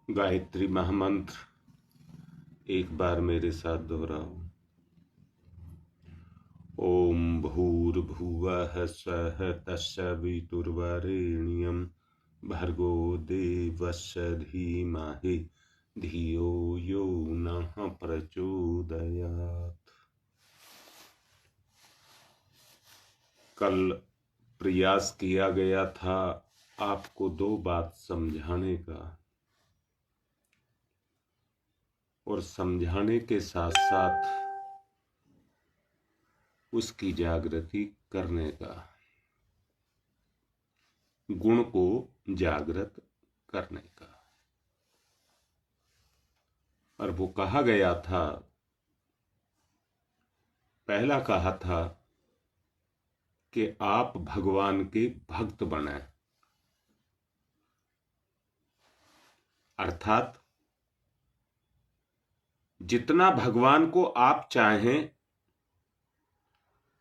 गायत्री महामंत्र एक बार मेरे साथ दोहराओ। ओम भूर्भुवः स्वः तत्सवितुर्वरेण्यं भर्गो देवस्य धीमहि धियो यो नः प्रचोदयात्। कल प्रयास किया गया था आपको दो बात समझाने का और समझाने के साथ साथ उसकी जागृति करने का, गुण को जागृत करने का। और वो कहा गया था, पहला कहा था कि आप भगवान के भक्त बने, अर्थात जितना भगवान को आप चाहें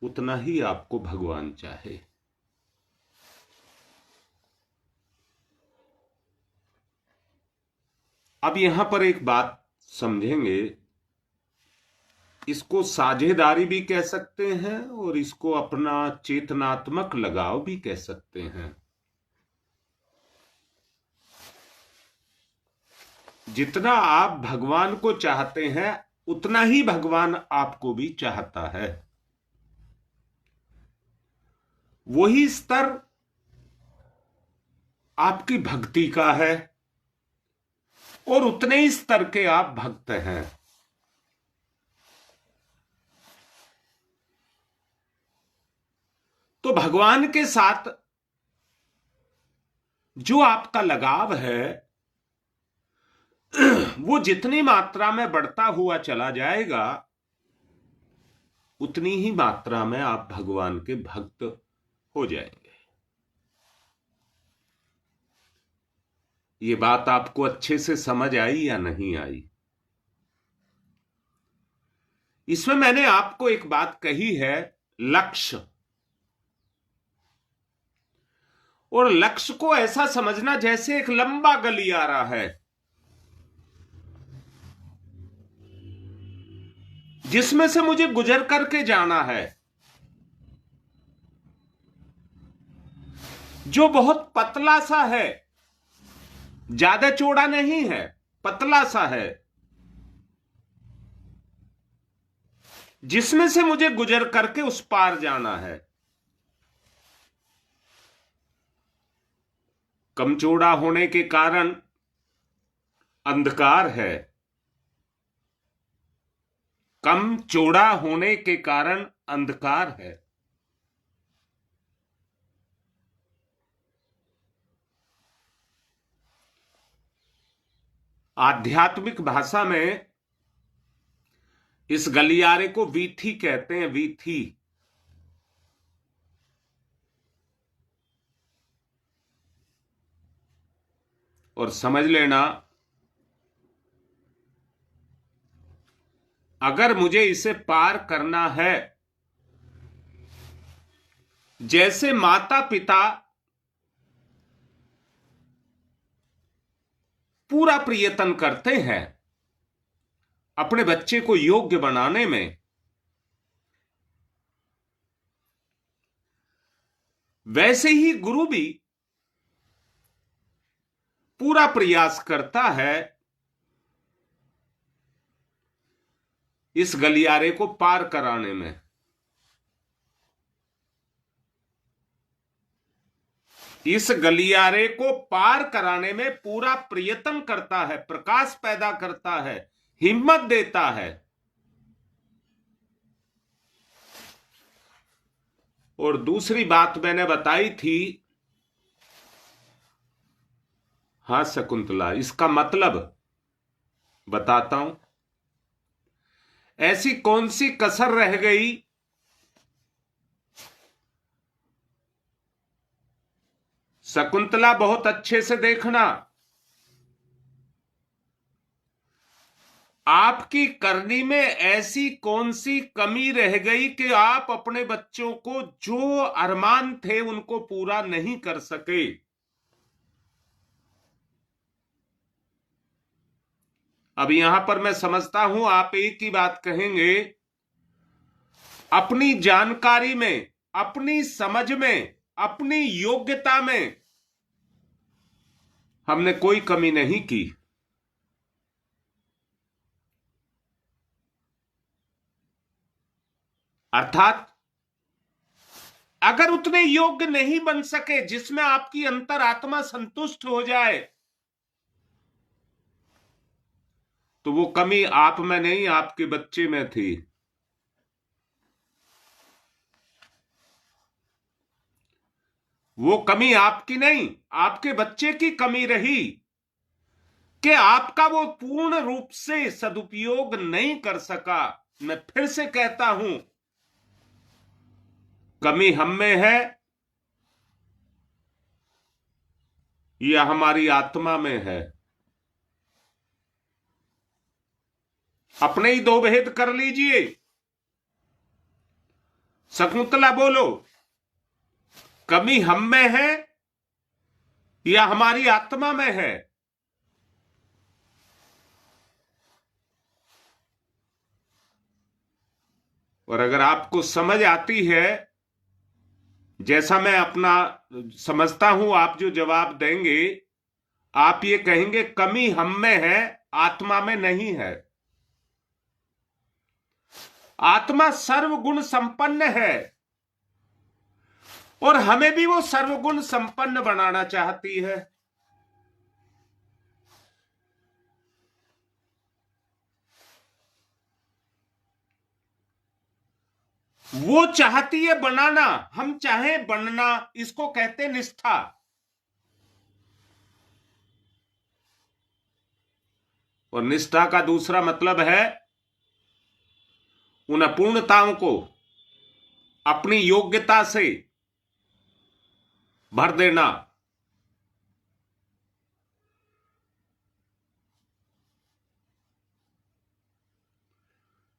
उतना ही आपको भगवान चाहे। अब यहां पर एक बात समझेंगे, इसको साझेदारी भी कह सकते हैं और इसको अपना चेतनात्मक लगाव भी कह सकते हैं। जितना आप भगवान को चाहते हैं उतना ही भगवान आपको भी चाहता है। वही स्तर आपकी भक्ति का है और उतने ही स्तर के आप भक्त हैं। तो भगवान के साथ जो आपका लगाव है वो जितनी मात्रा में बढ़ता हुआ चला जाएगा उतनी ही मात्रा में आप भगवान के भक्त हो जाएंगे। ये बात आपको अच्छे से समझ आई या नहीं आई? इसमें मैंने आपको एक बात कही है, लक्ष्य। और लक्ष्य को ऐसा समझना जैसे एक लंबा गलियारा है जिसमें से मुझे गुजर करके जाना है, जो बहुत पतला सा है, ज्यादा चौड़ा नहीं है, पतला सा है, जिसमें से मुझे गुजर करके उस पार जाना है। कम चौड़ा होने के कारण अंधकार है, कम चौड़ा होने के कारण अंधकार है। आध्यात्मिक भाषा में इस गलियारे को वीथी कहते हैं, वीथी। और समझ लेना, अगर मुझे इसे पार करना है, जैसे माता पिता पूरा प्रयत्न करते हैं अपने बच्चे को योग्य बनाने में, वैसे ही गुरु भी पूरा प्रयास करता है इस गलियारे को पार कराने में। इस गलियारे को पार कराने में पूरा प्रयत्न करता है, प्रकाश पैदा करता है, हिम्मत देता है। और दूसरी बात मैंने बताई थी, हां शकुंतला, इसका मतलब बताता हूं। ऐसी कौन सी कसर रह गई शकुंतला, बहुत अच्छे से देखना, आपकी करनी में ऐसी कौन सी कमी रह गई कि आप अपने बच्चों को जो अरमान थे उनको पूरा नहीं कर सके? अब यहां पर मैं समझता हूं आप एक ही बात कहेंगे, अपनी जानकारी में, अपनी समझ में, अपनी योग्यता में हमने कोई कमी नहीं की। अर्थात अगर उतने योग्य नहीं बन सके जिसमें आपकी अंतरात्मा संतुष्ट हो जाए, तो वो कमी आप में नहीं, आपके बच्चे में थी। वो कमी आपकी नहीं, आपके बच्चे की कमी रही कि आपका वो पूर्ण रूप से सदुपयोग नहीं कर सका। मैं फिर से कहता हूं, कमी हम में है या हमारी आत्मा में है? अपने ही दो भेद कर लीजिए। शकुंतला बोलो, कमी हम में है या हमारी आत्मा में है? और अगर आपको समझ आती है, जैसा मैं अपना समझता हूं, आप जो जवाब देंगे, आप ये कहेंगे कमी हम में है, आत्मा में नहीं है। आत्मा सर्वगुण संपन्न है और हमें भी वो सर्वगुण संपन्न बनाना चाहती है। वो चाहती है बनाना, हम चाहे बनना, इसको कहते निष्ठा। और निष्ठा का दूसरा मतलब है उन अपूर्णताओं को अपनी योग्यता से भर देना।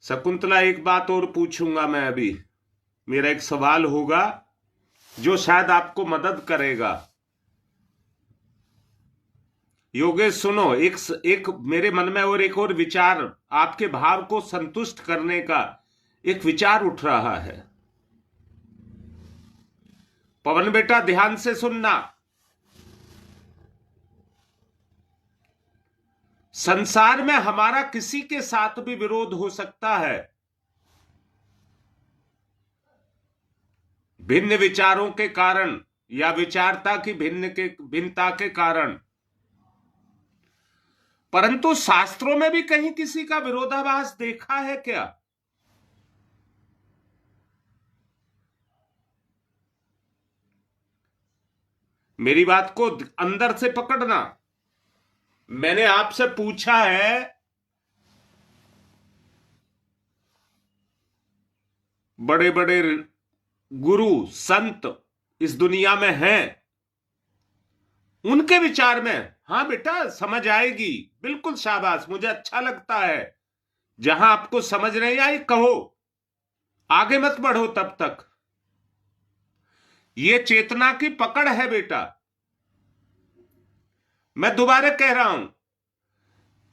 शकुंतला, एक बात और पूछूंगा मैं अभी। मेरा एक सवाल होगा जो शायद आपको मदद करेगा। योगेश सुनो, एक मेरे मन में और एक और विचार, आपके भाव को संतुष्ट करने का एक विचार उठ रहा है। पवन बेटा ध्यान से सुनना। संसार में हमारा किसी के साथ भी विरोध हो सकता है, भिन्न विचारों के कारण या विचारता की भिन्नता के कारण। परंतु शास्त्रों में भी कहीं किसी का विरोधाभास देखा है क्या? मेरी बात को अंदर से पकड़ना। मैंने आपसे पूछा है, बड़े बड़े गुरु संत इस दुनिया में हैं, उनके विचार में हाँ बेटा समझ आएगी, बिल्कुल शाबाश, मुझे अच्छा लगता है। जहां आपको समझ नहीं आई कहो, आगे मत बढ़ो तब तक। ये चेतना की पकड़ है बेटा। मैं दोबारा कह रहा हूं,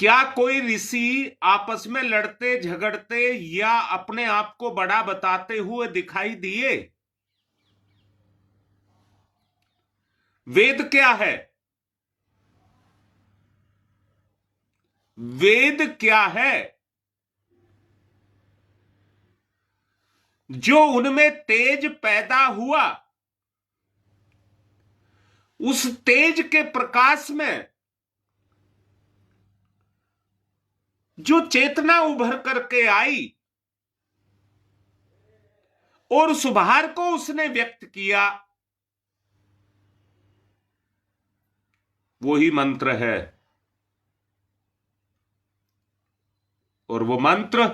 क्या कोई ऋषि आपस में लड़ते झगड़ते या अपने आप को बड़ा बताते हुए दिखाई दिए? वेद क्या है? वेद क्या है? जो उनमें तेज पैदा हुआ, उस तेज के प्रकाश में जो चेतना उभर करके आई और उस भार को उसने व्यक्त किया, वो ही मंत्र है। और वो मंत्र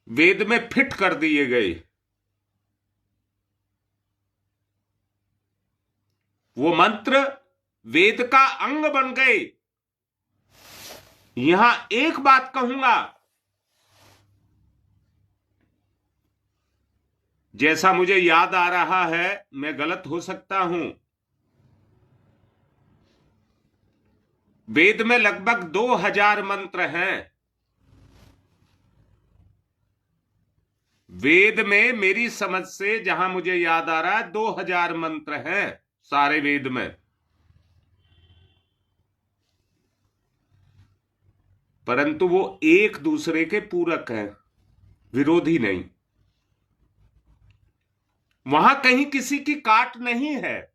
वेद में फिट कर दिए गए। वो मंत्र वेद का अंग बन गए। यहां एक बात कहूंगा, जैसा मुझे याद आ रहा है, मैं गलत हो सकता हूं, वेद में लगभग 2000 मंत्र हैं। वेद में मेरी समझ से जहां मुझे याद आ रहा है 2000 मंत्र हैं सारे वेद में। परंतु वो एक दूसरे के पूरक हैं, विरोधी नहीं। वहां कहीं किसी की काट नहीं है।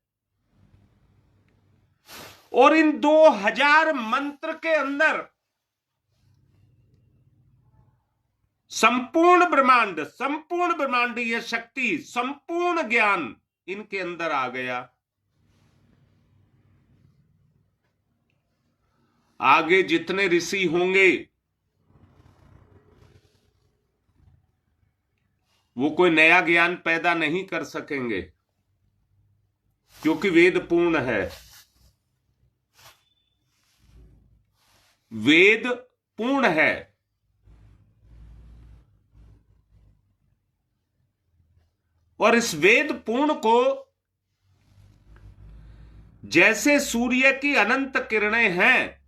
और इन 2000 मंत्र के अंदर संपूर्ण ब्रह्मांडीय शक्ति, संपूर्ण ज्ञान इनके अंदर आ गया। आगे जितने ऋषि होंगे वो कोई नया ज्ञान पैदा नहीं कर सकेंगे, क्योंकि वेद पूर्ण है। वेद पूर्ण है। और इस वेद पूर्ण को जैसे सूर्य की अनंत किरणें हैं,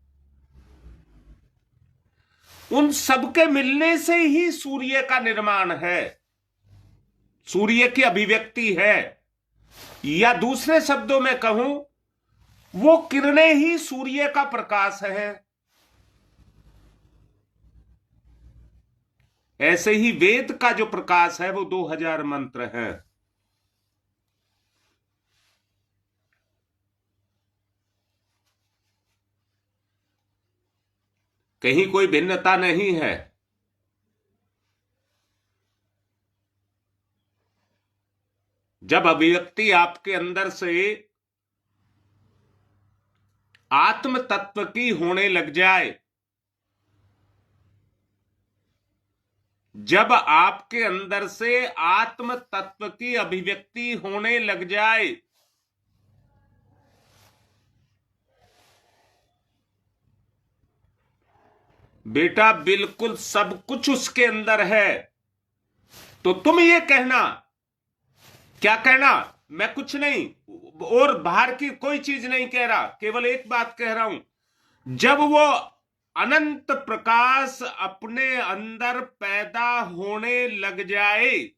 उन सबके मिलने से ही सूर्य का निर्माण है, सूर्य की अभिव्यक्ति है। या दूसरे शब्दों में कहूं, वो किरणें ही सूर्य का प्रकाश है। ऐसे ही वेद का जो प्रकाश है वो 2000 मंत्र हैं। कहीं कोई भिन्नता नहीं है। जब अभिव्यक्ति आपके अंदर से आत्म तत्व की होने लग जाए, जब आपके अंदर से आत्म तत्व की अभिव्यक्ति होने लग जाए, बेटा बिल्कुल सब कुछ उसके अंदर है। तो तुम ये कहना, क्या कहना, मैं कुछ नहीं और बाहर की कोई चीज नहीं कह रहा, केवल एक बात कह रहा हूं, जब वो अनंत प्रकाश अपने अंदर पैदा होने लग जाए,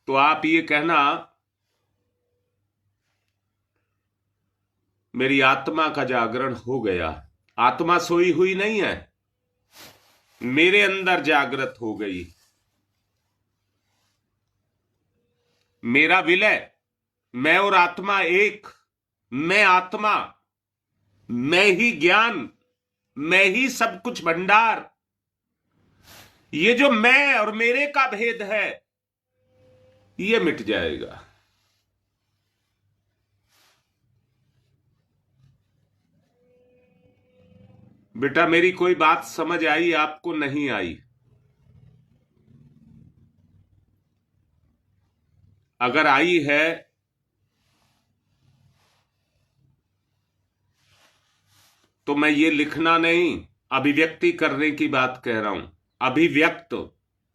तो आप ये कहना मेरी आत्मा का जागरण हो गया। आत्मा सोई हुई नहीं है, मेरे अंदर जागृत हो गई। मेरा विलय, मैं और आत्मा एक, मैं आत्मा, मैं ही ज्ञान, मैं ही सब कुछ भंडार। ये जो मैं और मेरे का भेद है ये मिट जाएगा। बेटा मेरी कोई बात समझ आई, आपको नहीं आई? अगर आई है तो मैं ये लिखना नहीं, अभिव्यक्ति करने की बात कह रहा हूं।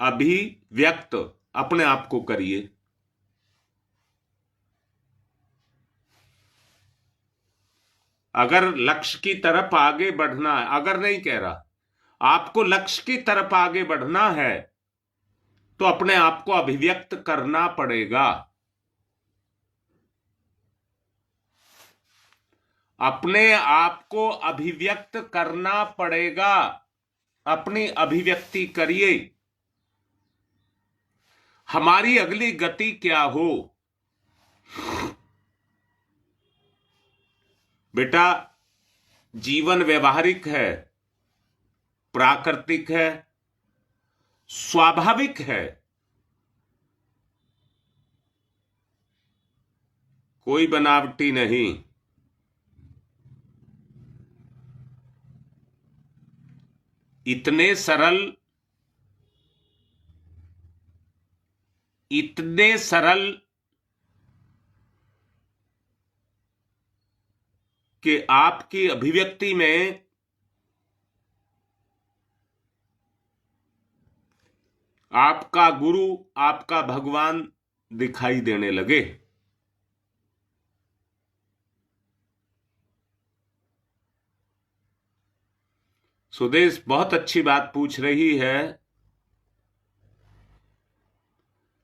अभिव्यक्त अपने आप को करिए। अगर लक्ष्य की तरफ आगे बढ़ना है, अगर नहीं कह रहा, आपको लक्ष्य की तरफ आगे बढ़ना है तो अपने आप को अभिव्यक्त करना पड़ेगा। अपने आप को अभिव्यक्त करना पड़ेगा। अपनी अभिव्यक्ति करिए। हमारी अगली गति क्या हो? बेटा जीवन व्यवहारिक है, प्राकृतिक है, स्वाभाविक है। कोई बनावटी नहीं। इतने सरल कि आपकी अभिव्यक्ति में आपका गुरु, आपका भगवान दिखाई देने लगे। सुदेश बहुत अच्छी बात पूछ रही है।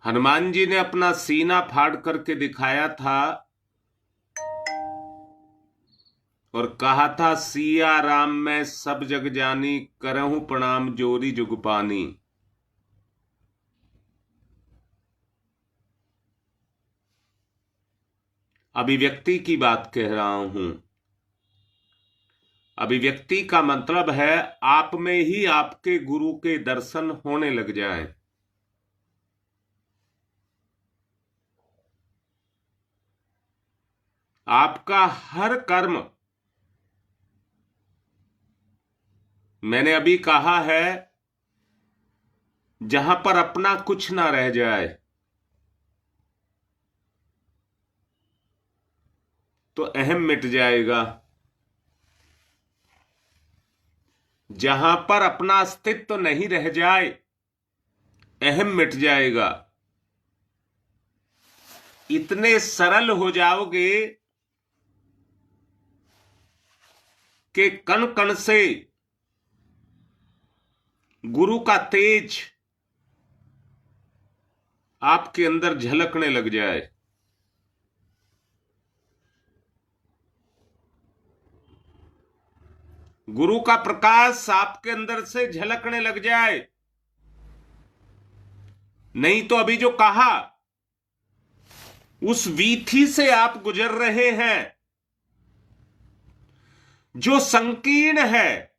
हनुमान जी ने अपना सीना फाड़ करके दिखाया था और कहा था, सिया राम मैं सब जग जानी, करहूं प्रणाम जोरी जुग पानी। अभिव्यक्ति की बात कह रहा हूं। अभिव्यक्ति का मतलब है आप में ही आपके गुरु के दर्शन होने लग जाएं। आपका हर कर्म, मैंने अभी कहा है, जहां पर अपना कुछ ना रह जाए तो अहम मिट जाएगा। जहां पर अपना अस्तित्व नहीं रह जाए अहम मिट जाएगा। इतने सरल हो जाओगे कि कण कण से गुरु का तेज आपके अंदर झलकने लग जाए। गुरु का प्रकाश आपके अंदर से झलकने लग जाए। नहीं तो अभी जो कहा, उस वीथी से आप गुजर रहे हैं जो संकीर्ण है।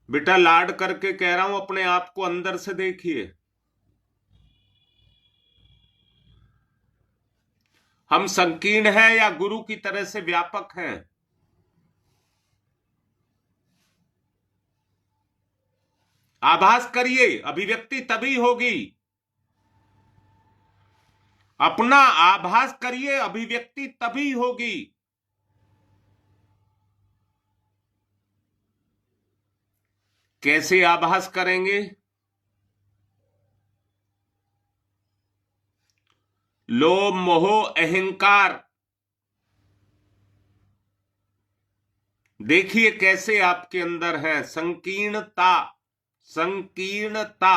बेटा लाड करके कह रहा हूं, अपने आप को अंदर से देखिए। हम संकीर्ण हैं या गुरु की तरह से व्यापक हैं? आभास करिए, अभिव्यक्ति तभी होगी। अपना आभास करिए, अभिव्यक्ति तभी होगी। कैसे आभास करेंगे? लोभ मोह अहंकार, देखिए कैसे आपके अंदर है। संकीर्णता, संकीर्णता।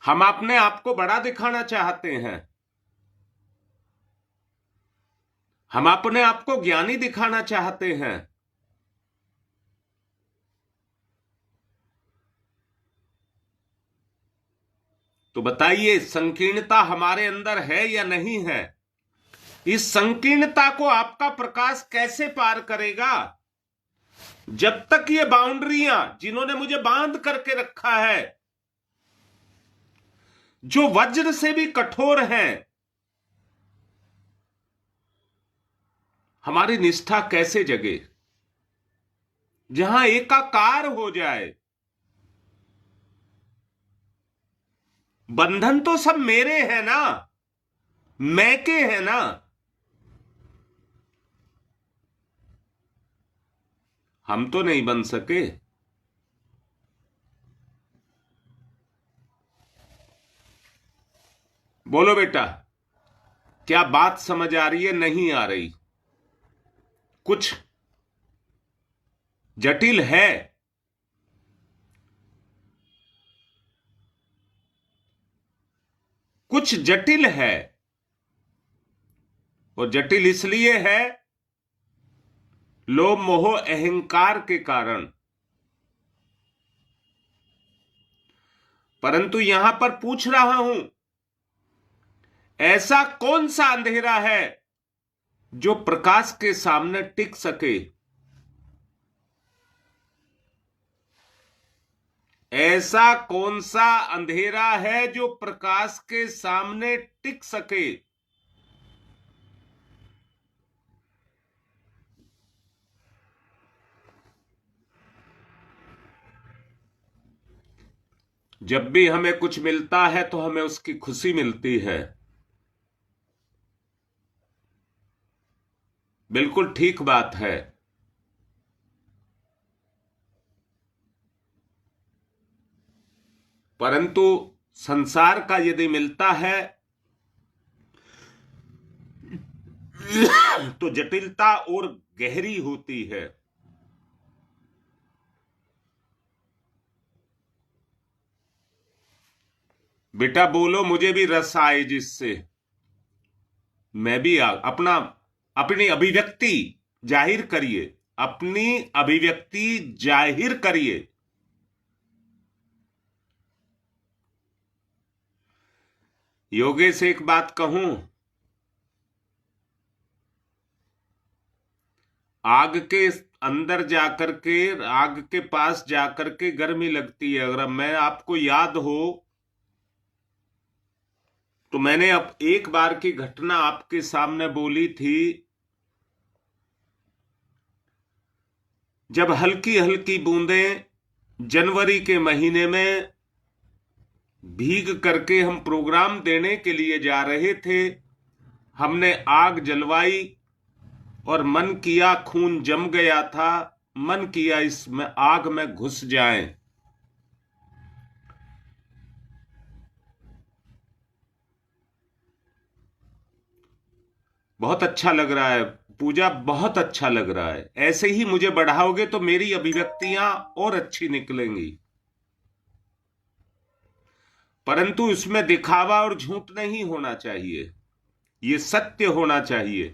हम अपने आप को बड़ा दिखाना चाहते हैं, हम अपने आप को ज्ञानी दिखाना चाहते हैं। तो बताइए, संकीर्णता हमारे अंदर है या नहीं है? इस संकीर्णता को आपका प्रकाश कैसे पार करेगा? जब तक ये बाउंड्रियां जिन्होंने मुझे बांध करके रखा है, जो वज्र से भी कठोर हैं, हमारी निष्ठा कैसे जगे? जहां एकाकार हो जाए। बंधन तो सब मेरे हैं ना, मैं के हैं ना। हम तो नहीं बन सके। बोलो बेटा, क्या बात समझ आ रही है? नहीं आ रही? कुछ जटिल है? कुछ जटिल है। और जटिल इसलिए है, लोभ मोह अहंकार के कारण। परंतु यहां पर पूछ रहा हूं, ऐसा कौन सा अंधेरा है जो प्रकाश के सामने टिक सके? ऐसा कौन सा अंधेरा है जो प्रकाश के सामने टिक सके? जब भी हमें कुछ मिलता है तो हमें उसकी खुशी मिलती है। बिल्कुल ठीक बात है। परंतु संसार का यदि मिलता है तो जटिलता और गहरी होती है। बेटा बोलो, मुझे भी रस आए जिससे मैं भी अपनी अभिव्यक्ति जाहिर करिए, अपनी अभिव्यक्ति जाहिर करिए। योगेश एक बात कहूं, आग के अंदर जाकर के, आग के पास जाकर के गर्मी लगती है। अगर मैं आपको याद हो तो मैंने अब एक बार की घटना आपके सामने बोली थी, जब हल्की हल्की बूंदें जनवरी के महीने में भीग करके हम प्रोग्राम देने के लिए जा रहे थे। हमने आग जलवाई और मन किया, खून जम गया था, मन किया इसमें आग में घुस जाएं। बहुत अच्छा लग रहा है पूजा, बहुत अच्छा लग रहा है। ऐसे ही मुझे बढ़ाओगे तो मेरी अभिव्यक्तियां और अच्छी निकलेंगी। परंतु इसमें दिखावा और झूठ नहीं होना चाहिए, ये सत्य होना चाहिए।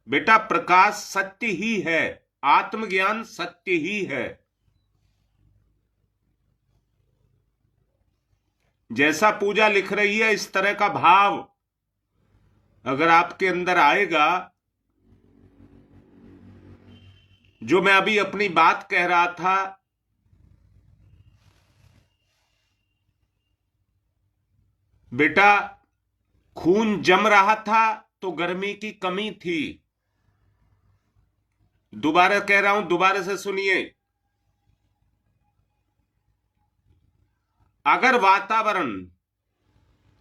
बेटा प्रकाश सत्य ही है, आत्मज्ञान सत्य ही है। जैसा पूजा लिख रही है इस तरह का भाव अगर आपके अंदर आएगा, जो मैं अभी अपनी बात कह रहा था, बेटा खून जम रहा था तो गर्मी की कमी थी। दोबारा कह रहा हूं, दोबारा से सुनिए। अगर वातावरण,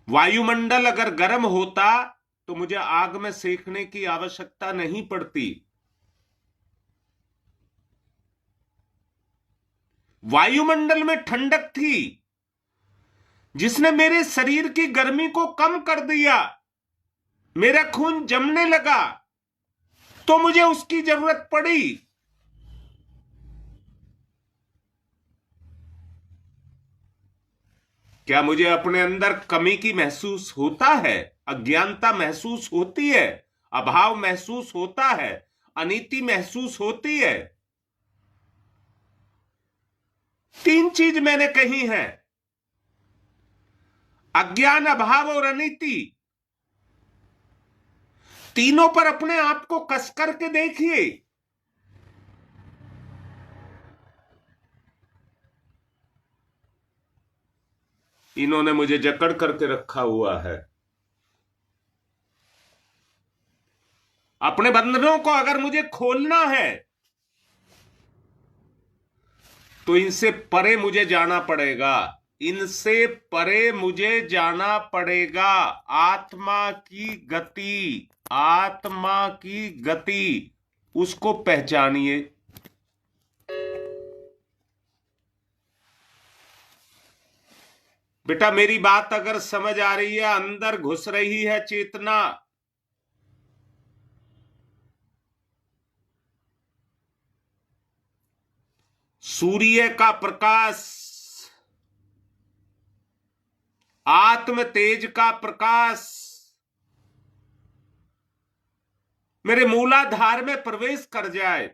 वायुमंडल अगर गर्म होता तो मुझे आग में सेकने की आवश्यकता नहीं पड़ती। वायुमंडल में ठंडक थी जिसने मेरे शरीर की गर्मी को कम कर दिया। मेरा खून जमने लगा तो मुझे उसकी जरूरत पड़ी। क्या मुझे अपने अंदर कमी की महसूस होता है? अज्ञानता महसूस होती है, अभाव महसूस होता है, अनीति महसूस होती है। तीन चीज मैंने कही है, अज्ञान, अभाव और अनीति। तीनों पर अपने आप को कस करके देखिए। इन्होंने मुझे जकड़ करके रखा हुआ है। अपने बंधनों को अगर मुझे खोलना है तो इनसे परे मुझे जाना पड़ेगा, इनसे परे मुझे जाना पड़ेगा। आत्मा की गति, आत्मा की गति, उसको पहचानिए। बेटा मेरी बात अगर समझ आ रही है, अंदर घुस रही है चेतना, सूर्य का प्रकाश, आत्म तेज का प्रकाश मेरे मूलाधार में प्रवेश कर जाए,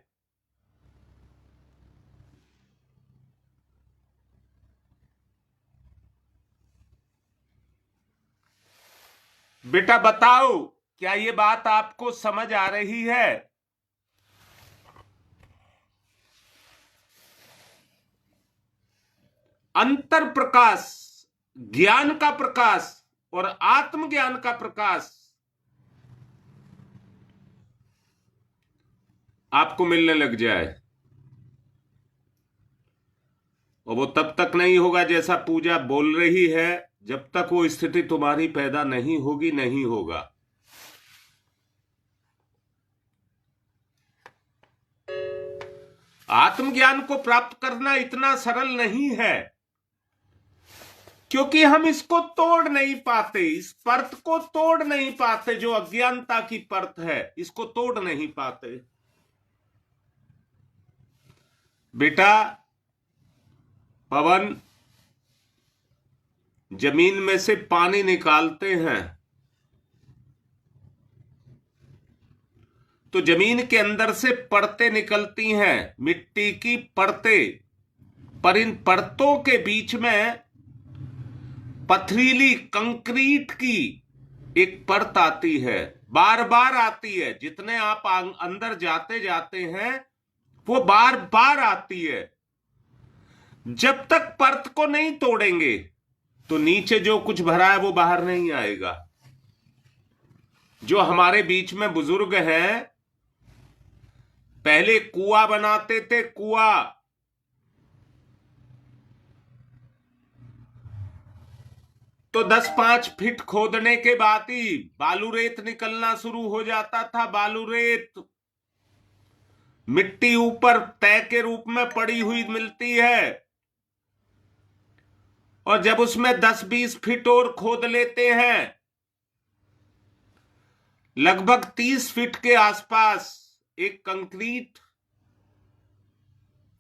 बेटा बताओ क्या ये बात आपको समझ आ रही है? अंतर प्रकाश, ज्ञान का प्रकाश और आत्मज्ञान का प्रकाश आपको मिलने लग जाए, और वो तब तक नहीं होगा जैसा पूजा बोल रही है, जब तक वो स्थिति तुम्हारी पैदा नहीं होगी, नहीं होगा। आत्मज्ञान को प्राप्त करना इतना सरल नहीं है, क्योंकि हम इसको तोड़ नहीं पाते, इस परत को तोड़ नहीं पाते, जो अज्ञानता की परत है इसको तोड़ नहीं पाते। बेटा, पवन जमीन में से पानी निकालते हैं तो जमीन के अंदर से परतें निकलती हैं, मिट्टी की परतें, पर इन परतों के बीच में पथरीली कंक्रीट की एक परत आती है, बार बार आती है। जितने आप अंदर जाते जाते हैं वो बार बार आती है। जब तक परत को नहीं तोड़ेंगे तो नीचे जो कुछ भरा है वो बाहर नहीं आएगा। जो हमारे बीच में बुजुर्ग हैं, पहले कुआं बनाते थे, कुआं, तो 10-5 फीट खोदने के बाद ही बालू रेत निकलना शुरू हो जाता था। बालू रेत मिट्टी ऊपर तय के रूप में पड़ी हुई मिलती है, और जब उसमें 10-20 फीट और खोद लेते हैं, लगभग 30 फीट के आसपास एक कंक्रीट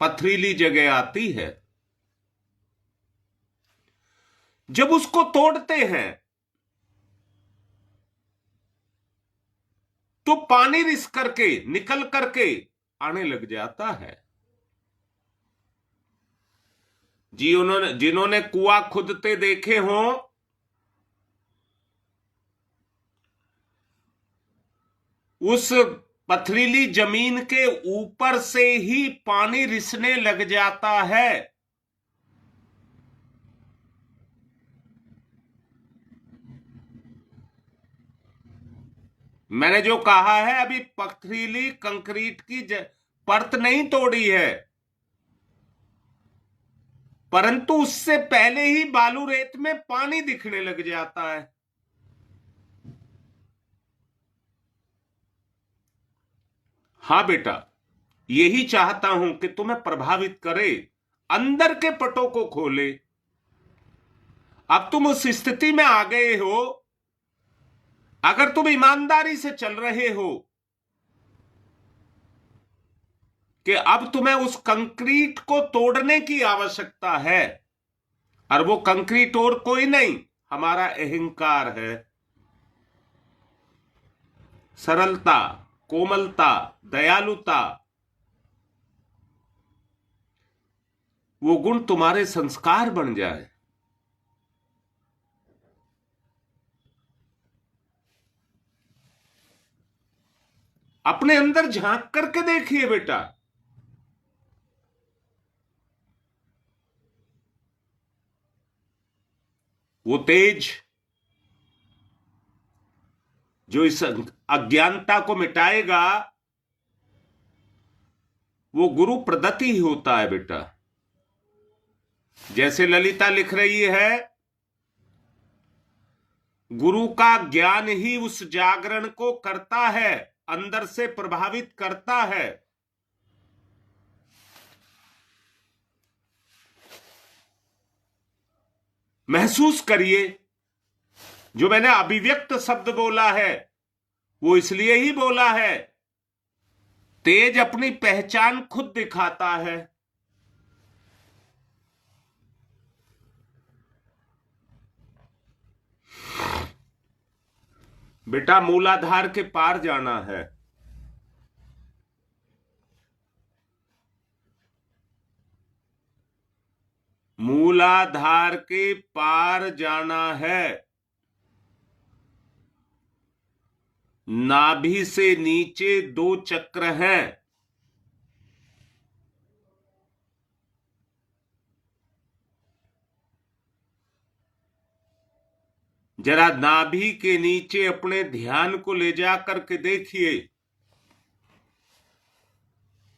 पथरीली जगह आती है। जब उसको तोड़ते हैं तो पानी रिस करके निकल करके आने लग जाता है। जिन्होंने कुआं खुदते देखे हों, उस पथरीली जमीन के ऊपर से ही पानी रिसने लग जाता है। मैंने जो कहा है, अभी पथरीली कंक्रीट की परत नहीं तोड़ी है, परंतु उससे पहले ही बालू रेत में पानी दिखने लग जाता है। हां बेटा, यही चाहता हूं कि तुम्हें प्रभावित करे, अंदर के पटों को खोले। अब तुम उस स्थिति में आ गए हो, अगर तुम ईमानदारी से चल रहे हो कि अब तुम्हें उस कंक्रीट को तोड़ने की आवश्यकता है, और वो कंक्रीट और कोई नहीं, हमारा अहंकार है। सरलता, कोमलता, दयालुता, वो गुण तुम्हारे संस्कार बन जाए। अपने अंदर झांक करके देखिए बेटा, वो तेज जो इस अज्ञानता को मिटाएगा, वो गुरु प्रदत्त ही होता है बेटा। जैसे ललिता लिख रही है, गुरु का ज्ञान ही उस जागरण को करता है, अंदर से प्रभावित करता है। महसूस करिए, जो मैंने अभिव्यक्त शब्द बोला है वो इसलिए ही बोला है, तेज अपनी पहचान खुद दिखाता है। बेटा, मूलाधार के पार जाना है। मूलाधार के पार जाना है। नाभि से नीचे 2 चक्र हैं। जरा नाभि के नीचे अपने ध्यान को ले जा करके देखिए,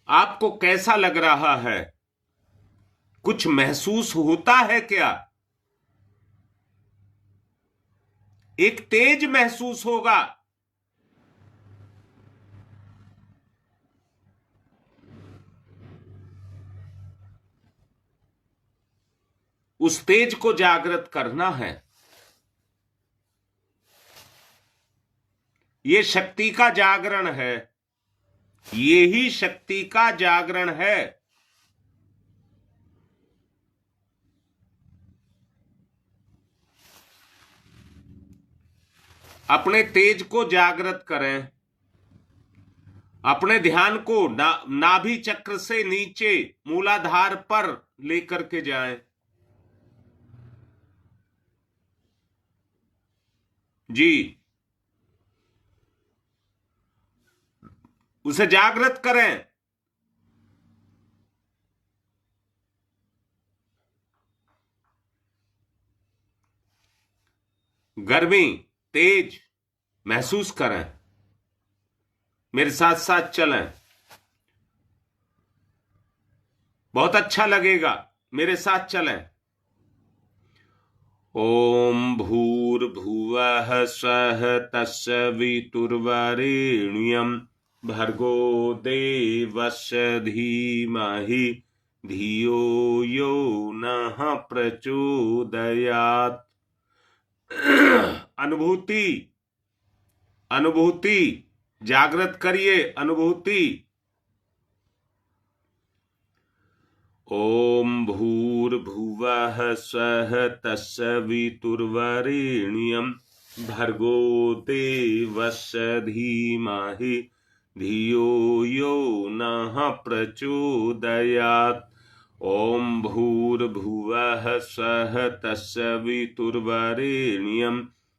आपको कैसा लग रहा है? कुछ महसूस होता है क्या? एक तेज महसूस होगा। उस तेज को जागृत करना है। ये शक्ति का जागरण है, ये ही शक्ति का जागरण है। अपने तेज को जागृत करें, अपने ध्यान को नाभि चक्र से नीचे मूलाधार पर लेकर के जाएं। जी, उसे जागृत करें। गर्मी, तेज महसूस करें। मेरे साथ साथ चलें, बहुत अच्छा लगेगा। मेरे साथ चलें। ओम भूर्भुवः स्वः तत्सवितुर्वरेण्यं भर्गो देवस्य धीमहि धियो यो नः प्रचोदयात्। अनुभूति, अनुभूति जागृत करिए, अनुभूति। ओम भूर्भुवः स्वः तत्सवितुर्वरेण्यं भर्गो देवस्य धीमहि धियो यो नः प्रचोदयात्। ओम भूर्भुवः स्वः तत्सवितुर्वरेण्यं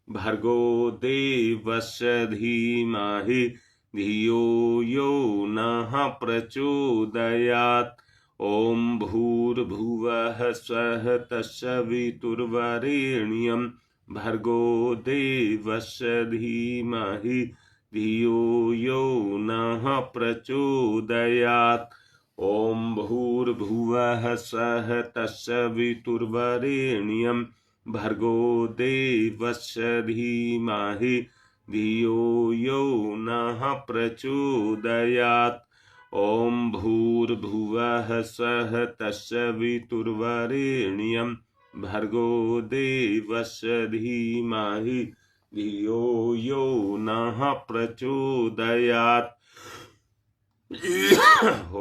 भर्गो देवस्य धीमहि धियो यो नः प्रचोदयात्। ओम भूर्भुवः स्वः तत्सवितुर्वरेण्यं भर्गो देवस्य धीमहि धियो यो नः प्रचोदयात्। ओम भूर्भुवः स्वः तत्सवितुर्वरेण्यं भर्गो देवस्य धीमहि धियो यो नः प्रचोदयात्। ओम भूर्भुवः स्वः तत्सवितुर्वरेण्यं भर्गो देवस्य धीमहि धियो यो नः प्रचोदयात्।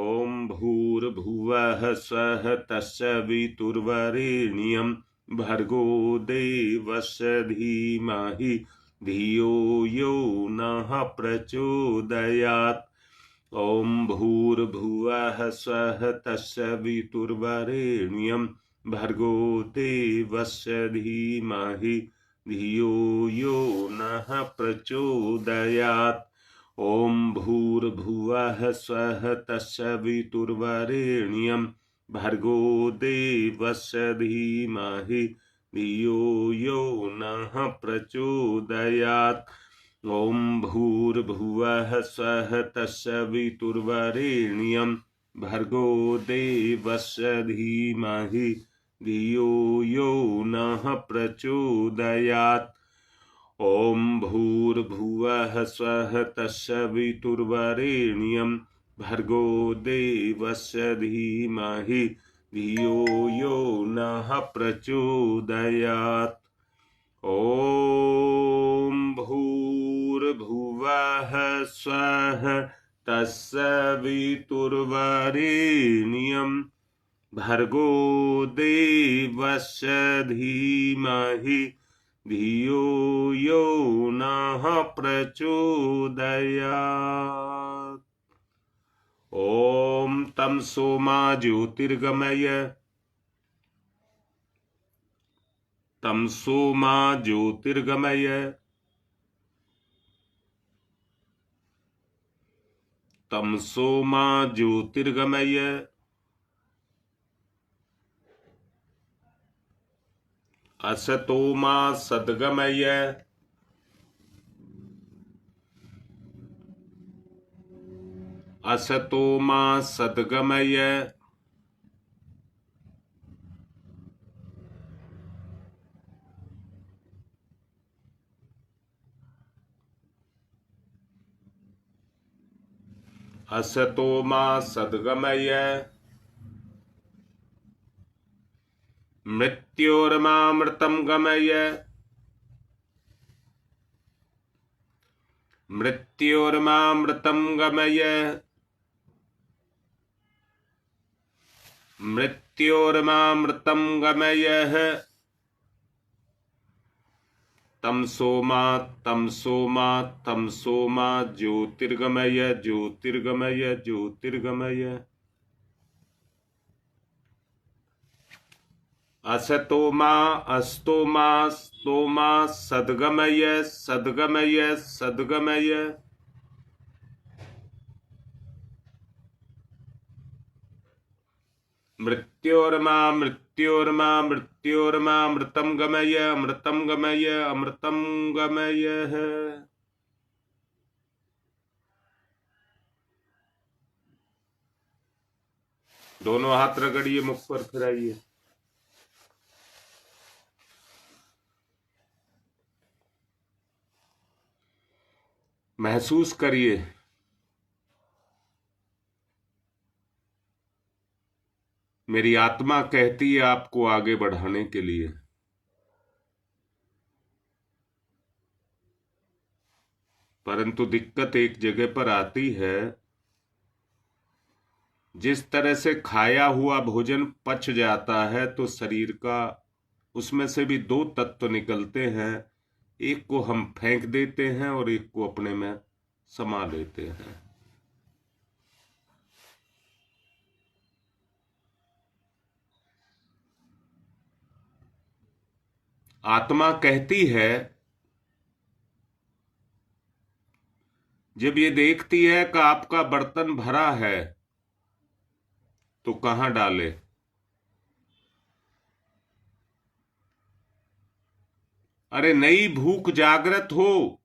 ओम भूर्भुवः स्वः तत्सवितुर्वरेण्यं भर्गो देवस्य धीमहि धियो यो नः प्रचोदयात्। ओम भूर्भुवः स्वः तत्सवितुर्वरेण्यं भर्गो देवस्य धीमहि धियो यो नः प्रचोदयात्। ओम भूर्भुवः स्वः तत्सवितुर्वरेण्यं भर्गो देवस्य धीमहि धियो यो नः प्रचोदयात्। ओम भूर्भुवः स्वः तत्सवितुर्वरेण्यं भर्गो देवस्य धीमहि धियो यो नः प्रचोदयात्। ओम भूर्भुवः स्वः तत्सवितुर्वरेण्यं भर्गो देवस्य धीमहि धियो यो नः प्रचोदयात्। ओम भूर्भुवः स्वः तत्सवितुर्वरेण्यं भर्गो देवस्य धीमहि धियो यो नः प्रचोदयात्। ओम तमसो मा ज्योतिर्गमय, तमसो मा ज्योतिर्गमय, तमसो मा ज्योतिर्गमय। असतो मा सद्गमय, असतो मा सद्गमय। असतो मा सद्गमय। मृत्योर्मामृतं गमय मृत्योर्मामृतं गमय मृत्योर्मामृतं गमय तमसो मा ज्योतिर्गमय ज्योतिर्गमय ज्योतिर्गमय असतो मा अस्तो मा सद्गमय सद्गमय सद्गमय मृत्योर्मा गमय अमृतं गमय अमृतं गमय। दोनों हाथ रगड़िए, मुख पर फिराइए। महसूस करिए मेरी आत्मा कहती है आपको आगे बढ़ाने के लिए। परंतु दिक्कत एक जगह पर आती है, जिस तरह से खाया हुआ भोजन पच जाता है तो शरीर का उसमें से भी दो तत्व निकलते हैं, एक को हम फेंक देते हैं और एक को अपने में समा लेते हैं। आत्मा कहती है, जब ये देखती है कि आपका बर्तन भरा है तो कहां डाले। अरे नई भूख जागृत हो,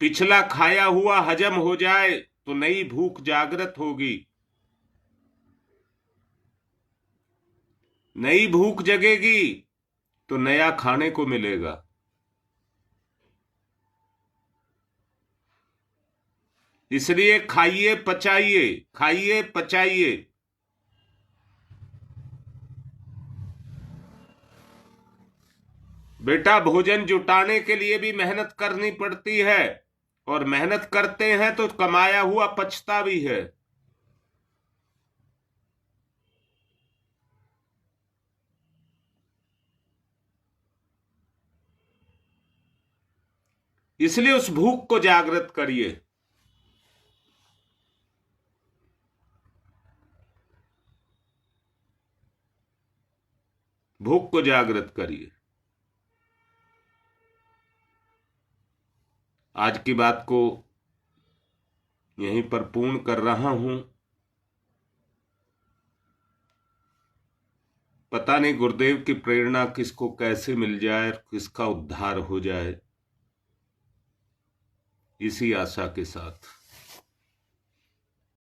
पिछला खाया हुआ हजम हो जाए तो नई भूख जागृत होगी। नई भूख जगेगी तो नया खाने को मिलेगा। इसलिए खाइए पचाइए, खाइए पचाइए। बेटा, भोजन जुटाने के लिए भी मेहनत करनी पड़ती है, और मेहनत करते हैं तो कमाया हुआ पचता भी है। इसलिए उस भूख को जागृत करिए। भूख को जागृत करिए। आज की बात को यहीं पर पूर्ण कर रहा हूं। पता नहीं गुरुदेव की प्रेरणा किसको कैसे मिल जाए, किसका उद्धार हो जाए, इसी आशा के साथ